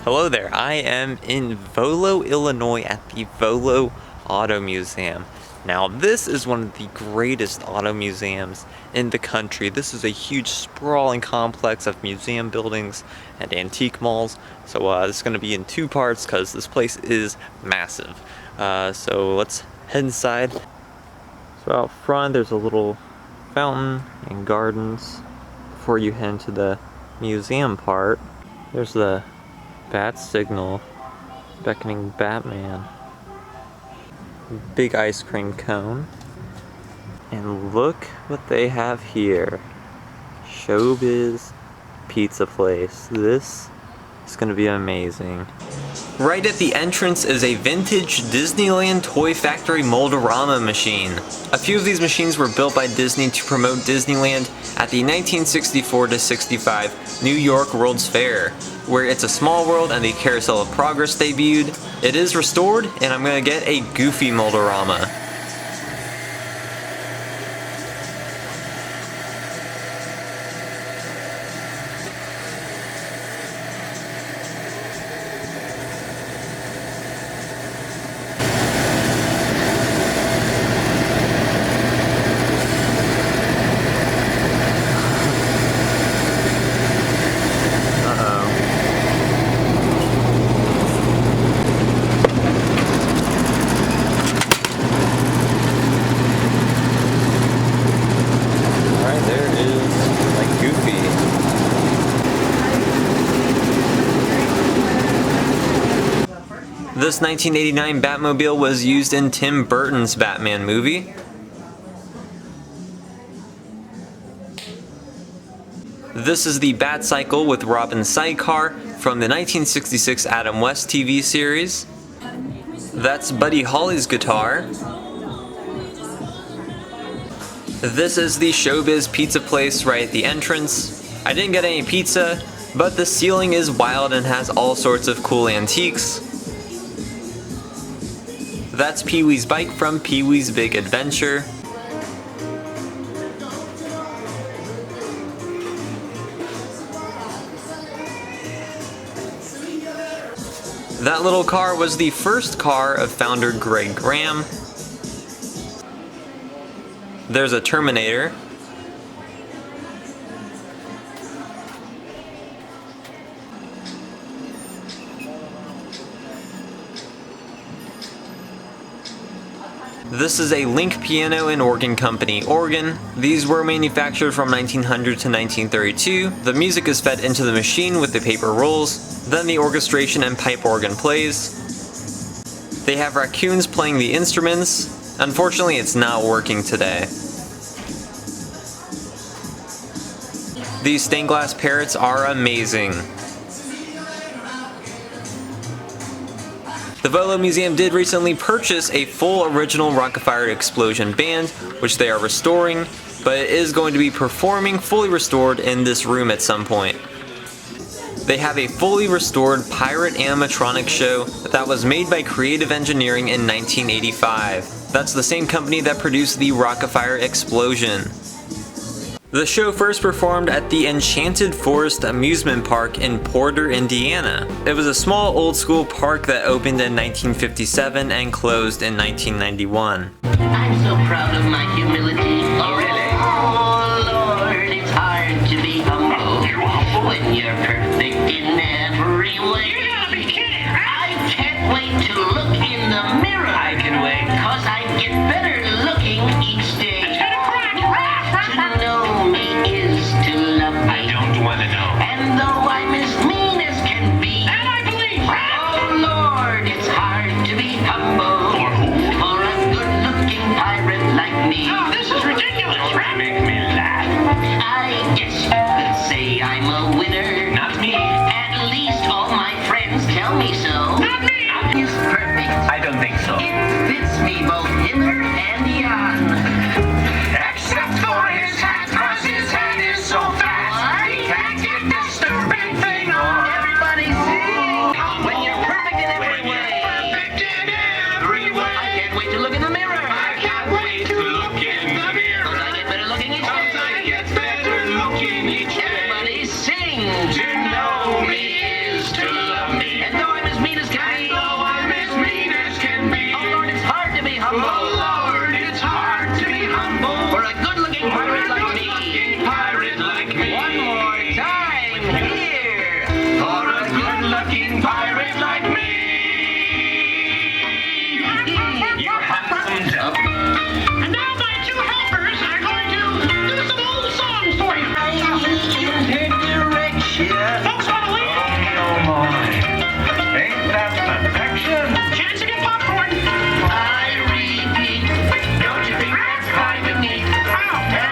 Hello there, I am in Volo, Illinois at the Volo Auto Museum. Now this is one of the greatest auto museums in the country. This is a huge sprawling complex of museum buildings and antique malls. So this is going to be in two parts because this place is massive. So let's head inside. So out front there's a little fountain and gardens before you head into the museum part. There's the bat signal beckoning Batman. Big ice cream cone. And look what they have here. Showbiz pizza place. This is gonna be amazing. Right at the entrance is a vintage Disneyland Toy Factory Mold-a-Rama machine. A few of these machines were built by Disney to promote Disneyland at the 1964-65 New York World's Fair, where It's a Small World and the Carousel of Progress debuted. It is restored, and I'm gonna get a goofy Mold-a-Rama. This 1989 Batmobile was used in Tim Burton's Batman movie. This is the Batcycle with Robin's sidecar from the 1966 Adam West TV series. That's Buddy Holly's guitar. This is the Showbiz pizza place right at the entrance. I didn't get any pizza, but the ceiling is wild and has all sorts of cool antiques. That's Pee-wee's bike from Pee-wee's Big Adventure. That little car was the first car of founder Greg Graham. There's a Terminator. This is a Link Piano and Organ Company organ. These were manufactured from 1900 to 1932. The music is fed into the machine with the paper rolls. Then the orchestration and pipe organ plays. They have raccoons playing the instruments. Unfortunately, it's not working today. These stained glass parrots are amazing. The Volo Museum did recently purchase a full original Rockafire Explosion band, which they are restoring, but it is going to be performing fully restored in this room at some point. They have a fully restored pirate animatronic show that was made by Creative Engineering in 1985. That's the same company that produced the Rockafire Explosion. The show first performed at the Enchanted Forest Amusement Park in Porter, Indiana. It was a small old school park that opened in 1957 and closed in 1991. I'm so proud of my humility. Oh, really? Oh, Lord, it's hard to be humble when you're perfect in every way. You gotta be kidding! I can't wait to look in the mirror. I can wait. 'Cause I get better looking each day. To know me is to love me. I don't want to know. And though I'm as mean as can be, And I believe. oh Lord, it's hard to be humble. For who? For a good-looking pirate like me. Oh, this is ridiculous. fighting pirates like me. You handsome devil. And now my two helpers are going to do some old songs for you. Folks want to leave? Oh my. Ain't that perfection? Chance to get popcorn. I repeat, don't you think that's kind of neat? And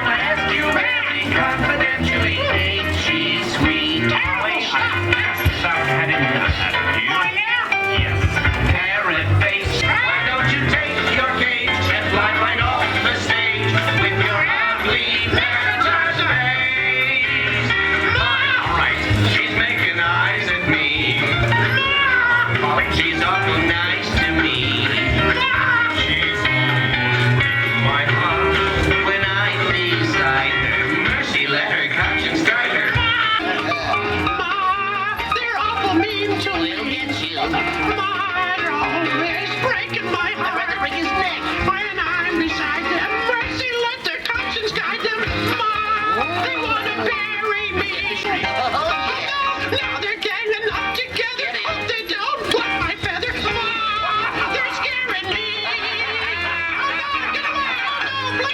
I ask you very confidentially, ain't she sweet? Wait, I just about had enough out of you. Oh, yeah? Yes. Carrot face, why don't you take your cage and fly right off the stage with your ugly maritime face? All right, she's making eyes at me. She's awful nice to me. She's my heart when I'm beside her. Mercy, let her conscience guide her. Ma, they're awful mean to me. We'll get you. Ma, they're always breaking my heart. I'd rather break his neck. When I'm beside them, mercy, let their conscience guide them. Ma, they want to bury me. Now they're ganging up together. Hope they don't pluck my feather. Ma, they're scaring me. Oh, no, get away. Oh,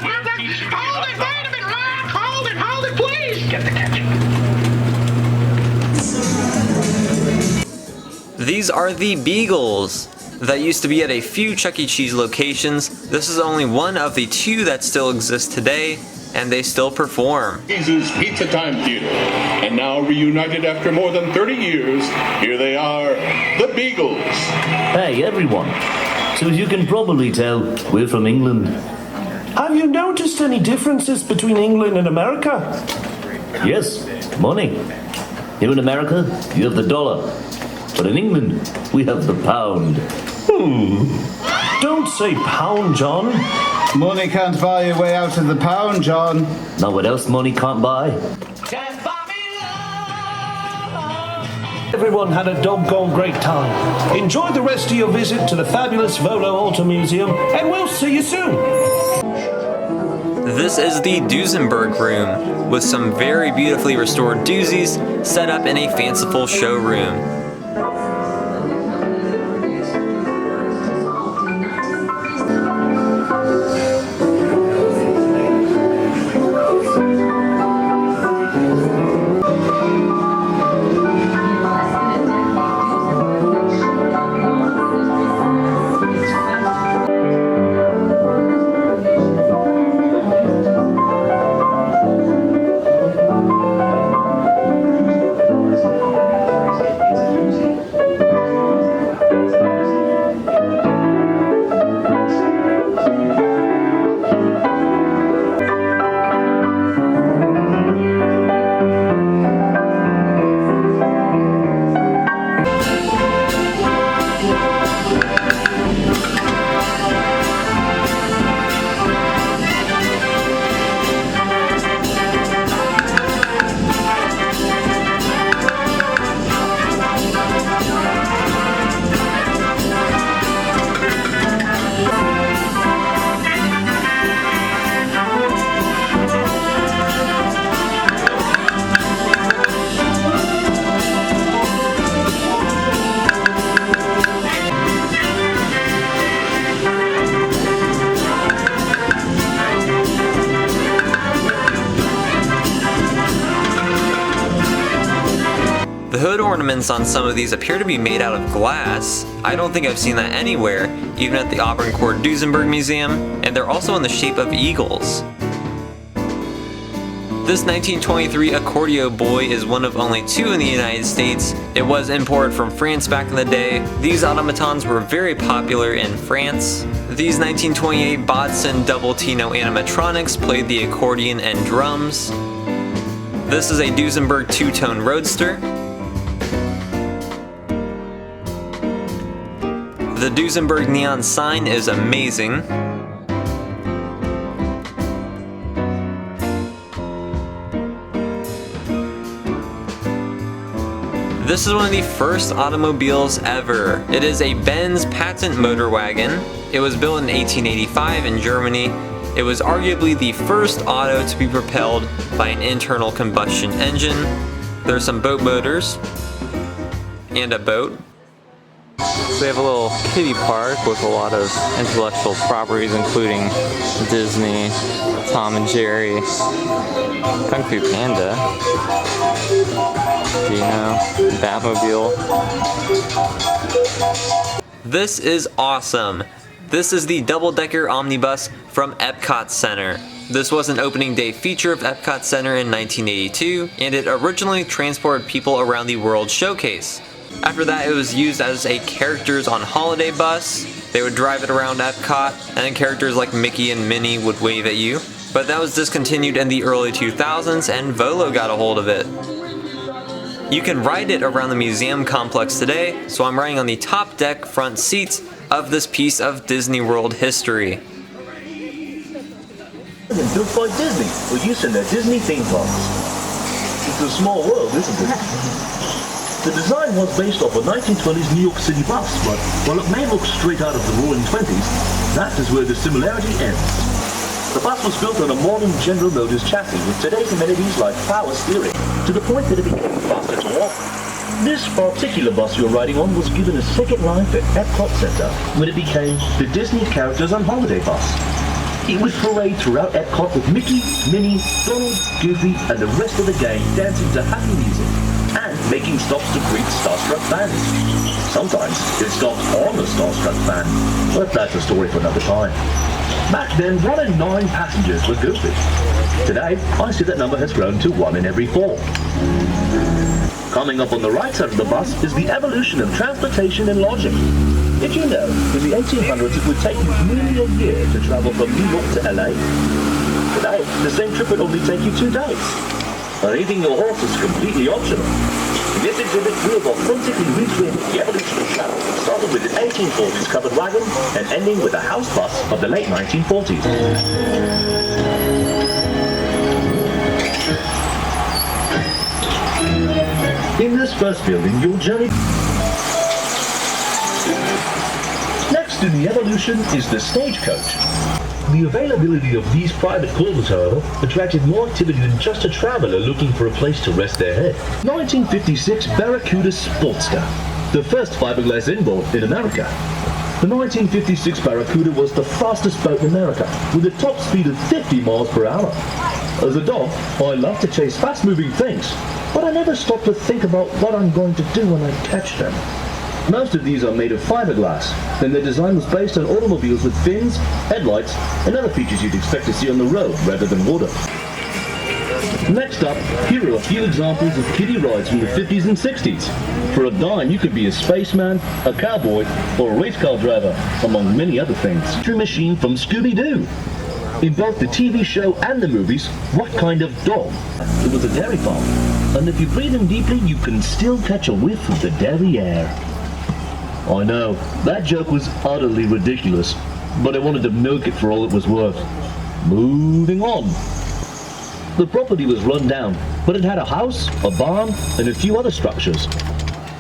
no, please. Hold it, wait a minute. Hold it, please. Get the ketchup. These are the Beagles that used to be at a few Chuck E. Cheese locations. This is only one of the two that still exist today, and they still perform. Cheese's Pizza Time Theater. And now reunited after more than 30 years, here they are, the Beagles. Hey everyone. So as you can probably tell, we're from England. Have you noticed any differences between England and America? Yes, money. Here in America, you have the dollar. But in England, we have the pound. Don't say pound, John. Money can't buy your way out of the pound, John. Now what else money can't buy? Everyone had a doggone great time. Enjoy the rest of your visit to the fabulous Volo Auto Museum, and we'll see you soon. This is the Duesenberg room, with some very beautifully restored doozies set up in a fanciful showroom. The hood ornaments on some of these appear to be made out of glass. I don't think I've seen that anywhere, even at the Auburn Court Duesenberg Museum, and they're also in the shape of eagles. This 1923 Accordio Boy is one of only two in the United States. It was imported from France back in the day. These automatons were very popular in France. These 1928 Bodson Double Tino Animatronics played the accordion and drums. This is a Duesenberg two-tone Roadster. The Duesenberg neon sign is amazing. This is one of the first automobiles ever. It is a Benz patent motor wagon. It was built in 1885 in Germany. It was arguably the first auto to be propelled by an internal combustion engine. There's some boat motors and a boat. So they have a little kiddie park with a lot of intellectual properties, including Disney, Tom and Jerry, Kung Fu Panda, Dino, Batmobile. This is awesome. This is the double-decker omnibus from Epcot Center. This was an opening day feature of Epcot Center in 1982, and it originally transported people around the World Showcase. After that, it was used as a characters on holiday bus. They would drive it around Epcot, and then characters like Mickey and Minnie would wave at you. But that was discontinued in the early 2000s, and Volo got a hold of it. You can ride it around the museum complex today, so I'm riding on the top deck front seats of this piece of Disney World history. Built by Disney for use in their Disney theme parks. It's a small world, isn't it? The design was based off a 1920s New York City bus, but while it may look straight out of the Roaring '20s, that is where the similarity ends. The bus was built on a modern General Motors chassis with today's amenities like power steering, to the point that it became faster to walk. This particular bus you're riding on was given a second life at Epcot Center when it became the Disney Characters on Holiday Bus. It would parade throughout Epcot with Mickey, Minnie, Donald, Goofy, and the rest of the gang dancing to happy music and making stops to greet starstruck fans. Sometimes it stopped on the starstruck fan, but that's a story for another time. Back then, 1 in 9 passengers were Goofy. Today, I see that number has grown to 1 in every 4. Coming up on the right side of the bus is the evolution of transportation and lodging. Did you know, in the 1800s it would take you nearly a year to travel from New York to LA? Today, the same trip would only take you 2 days. Leaving your horse is completely optional. In this exhibit, we have authentically recreated the evolution of travel, starting with the 1840s covered wagon and ending with a house bus of the late 1940s. In this first building, your journey... Next in the evolution is the stagecoach. The availability of these private quarters, however, attracted more activity than just a traveler looking for a place to rest their head. 1956 Barracuda Sports Car, the first fiberglass inboard in America. The 1956 Barracuda was the fastest boat in America, with a top speed of 50 miles per hour. As a dog, I love to chase fast-moving things, but I never stop to think about what I'm going to do when I catch them. Most of these are made of fiberglass, and their design was based on automobiles with fins, headlights, and other features you'd expect to see on the road rather than water. Next up, here are a few examples of kiddie rides from the 50s and 60s. For a dime, you could be a spaceman, a cowboy, or a race car driver, among many other things. True machine from Scooby-Doo. In both the TV show and the movies, what kind of dog? It was a dairy farm, and if you breathe in deeply, you can still catch a whiff of the dairy air. I know, that joke was utterly ridiculous, but I wanted to milk it for all it was worth. Moving on. The property was run down, but it had a house, a barn, and a few other structures.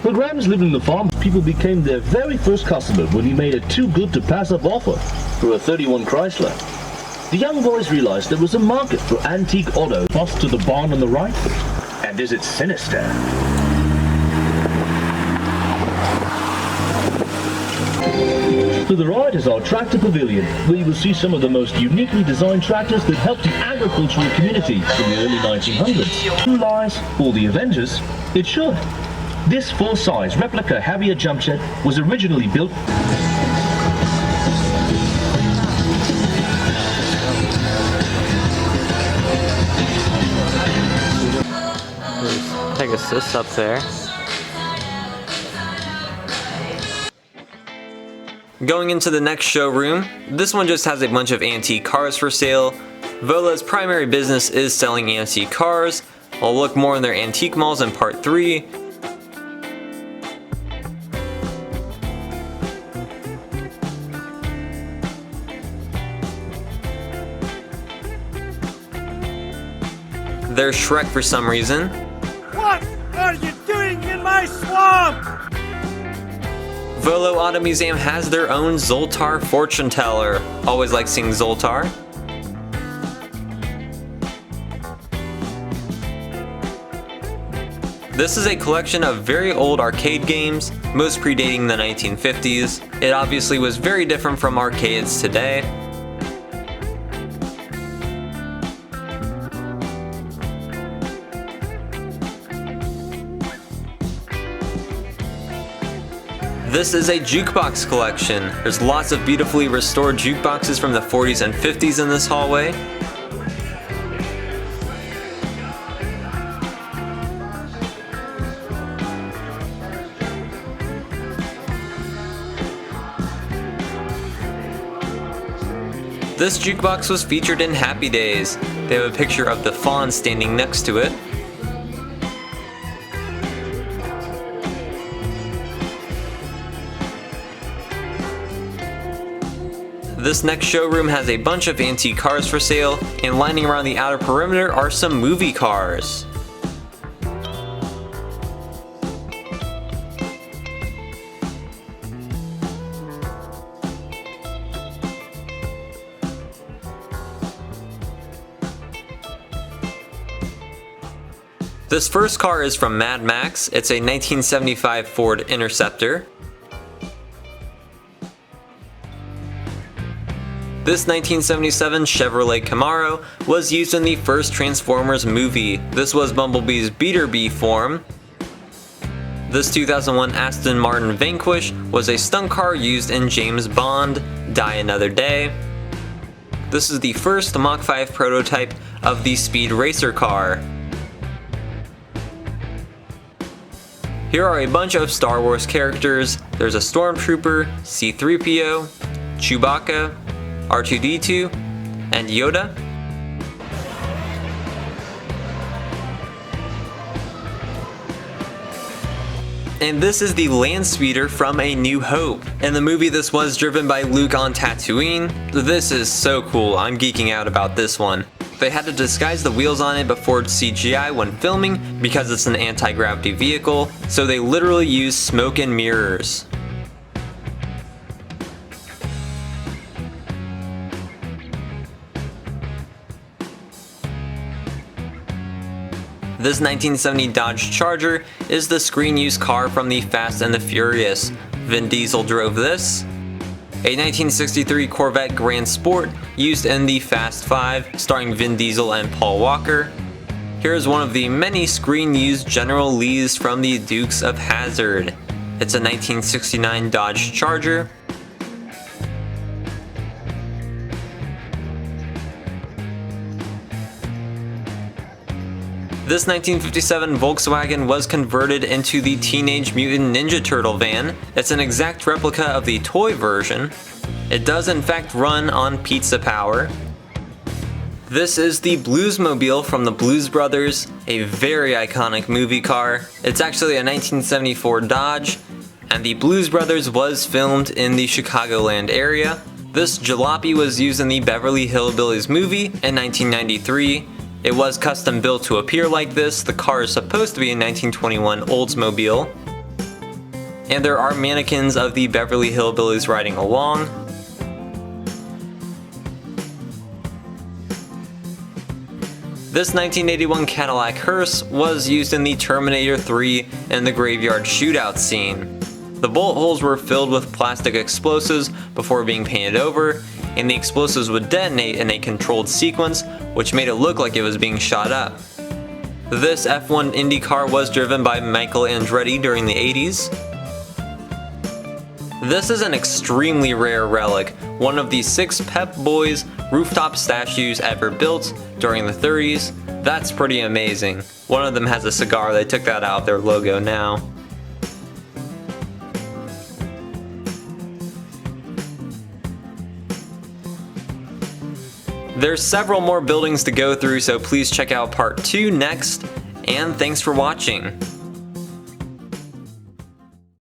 The Grahams lived in the farm. People became their very first customer when he made a too-good-to-pass-up offer for a '31 Chrysler. The young boys realized there was a market for antique autos. Tossed to the barn on the right, and is it sinister? To the right is our tractor pavilion, where you will see some of the most uniquely designed tractors that helped the agricultural community in the early 1900s. Who lies? All the Avengers? It should. This full-size replica Harrier jump jet was originally built... There's Pegasus up there. Going into the next showroom, this one just has a bunch of antique cars for sale. Volo's primary business is selling antique cars. I'll look more in their antique malls in part 3. There's Shrek for some reason. What are you doing in my swamp? Volo Auto Museum has their own Zoltar fortune teller. Always like seeing Zoltar. This is a collection of very old arcade games, most predating the 1950s. It obviously was very different from arcades today. This is a jukebox collection. There's lots of beautifully restored jukeboxes from the 40s and 50s in this hallway. This jukebox was featured in Happy Days. They have a picture of the fawn standing next to it. This next showroom has a bunch of antique cars for sale, and lining around the outer perimeter are some movie cars. This first car is from Mad Max. It's a 1975 Ford Interceptor. This 1977 Chevrolet Camaro was used in the first Transformers movie. This was Bumblebee's Beater Bee form. This 2001 Aston Martin Vanquish was a stunt car used in James Bond, Die Another Day. This is the first Mach 5 prototype of the Speed Racer car. Here are a bunch of Star Wars characters. There's a Stormtrooper, C-3PO, Chewbacca, R2-D2, and Yoda. And this is the Landspeeder from A New Hope. In the movie, this was driven by Luke on Tatooine. This is so cool, I'm geeking out about this one. They had to disguise the wheels on it before CGI when filming because it's an anti-gravity vehicle, so they literally used smoke and mirrors. This 1970 Dodge Charger is the screen-used car from the Fast and the Furious. Vin Diesel drove this. A 1963 Corvette Grand Sport used in the Fast 5, starring Vin Diesel and Paul Walker. Here is one of the many screen-used General Lees from the Dukes of Hazzard. It's a 1969 Dodge Charger. This 1957 Volkswagen was converted into the Teenage Mutant Ninja Turtle van. It's an exact replica of the toy version. It does in fact run on pizza power. This is the Bluesmobile from the Blues Brothers, a very iconic movie car. It's actually a 1974 Dodge, and the Blues Brothers was filmed in the Chicagoland area. This jalopy was used in the Beverly Hillbillies movie in 1993. It was custom built to appear like this. The car is supposed to be a 1921 Oldsmobile. And there are mannequins of the Beverly Hillbillies riding along. This 1981 Cadillac hearse was used in the Terminator 3 and the graveyard shootout scene. The bolt holes were filled with plastic explosives before being painted over, and the explosives would detonate in a controlled sequence, which made it look like it was being shot up. This F1 Indy car was driven by Michael Andretti during the 80s. This is an extremely rare relic, one of the 6 Pep Boys rooftop statues ever built during the 30s. That's pretty amazing. One of them has a cigar, they took that out of their logo now. There's several more buildings to go through, so please check out part 2 next, and thanks for watching.